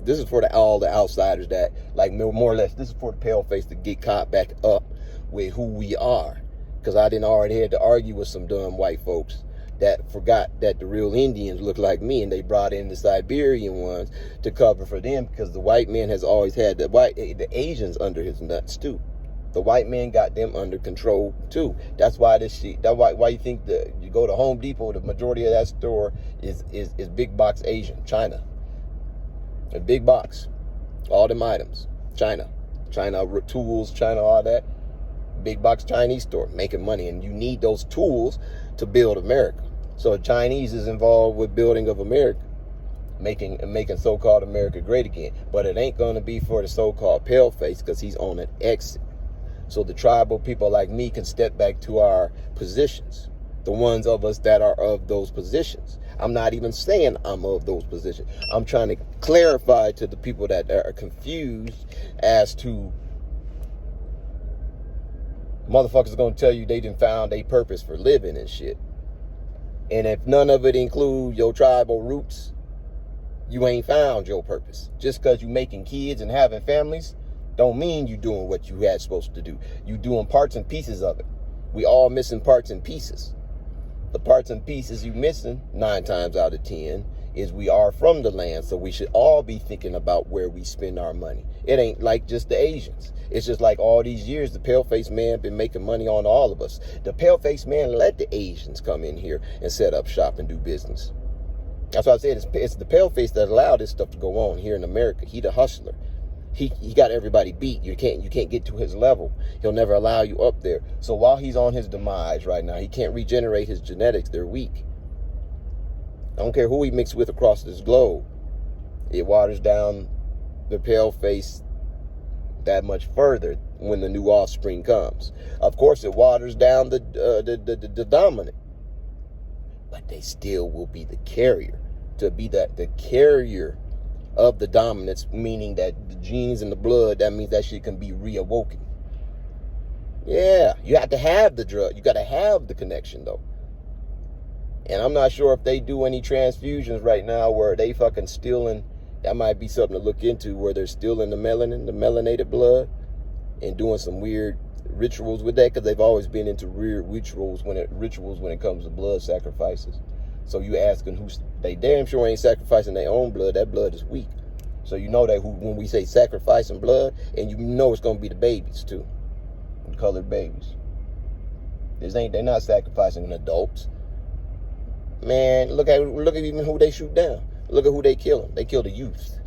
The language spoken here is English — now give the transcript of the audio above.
This is for all the outsiders that, like, more or less, this is for the pale face to get caught back up with who we are. Because I didn't already had to argue with some dumb white folks that forgot that the real Indians look like me, and they brought in the Siberian ones to cover for them, because the white man has always had the Asians under his nuts too. The white man got them under control too. That's why this shit. That's why you think that you go to Home Depot, the majority of that store is big box Asian, China. A big box, all them items, China tools, China, all that. Big box Chinese store making money, and you need those tools to build America. So the Chinese is involved with building of America, making so-called America great again. But it ain't gonna be for the so-called pale face, because he's on an exit. So the tribal people like me can step back to our positions, the ones of us that are of those positions. I'm not even saying I'm of those positions. I'm trying to clarify to the people that are confused as to motherfuckers gonna tell you they done found a purpose for living and shit. And if none of it includes your tribal roots, you ain't found your purpose. Just because you making kids and having families don't mean you doing what you had supposed to do. You doing parts and pieces of it. We all missing parts and pieces. The parts and pieces you missing, 9 times out of 10, is we are from the land, so we should all be thinking about where we spend our money. It ain't like just the Asians. It's just like all these years, the pale-faced man been making money on all of us. The pale-faced man let the Asians come in here and set up shop and do business. That's why I said it's the pale-face that allowed this stuff to go on here in America. He the hustler. He got everybody beat. You can't get to his level. He'll never allow you up there. So while he's on his demise right now, he can't regenerate his genetics. They're weak. I don't care who he mixed with across this globe. It waters down the pale face that much further when the new offspring comes. Of course, it waters down the dominant, but they still will be the carrier. To be the carrier of the dominance, meaning that the genes in the blood, that means that shit can be reawoken. Yeah, you have to have the drug. You got to have the connection, though. And I'm not sure if they do any transfusions right now where they fucking stealing. That might be something to look into, where they're stealing the melanin, the melanated blood, and doing some weird rituals with that, because they've always been into weird rituals when it comes to blood sacrifices. So you asking they damn sure ain't sacrificing their own blood. That blood is weak. So you know that when we say sacrificing blood, and you know it's gonna be the babies too, the colored babies. They're not sacrificing adults. Man, look at even who they shoot down. Look at who they killing. They kill the youth.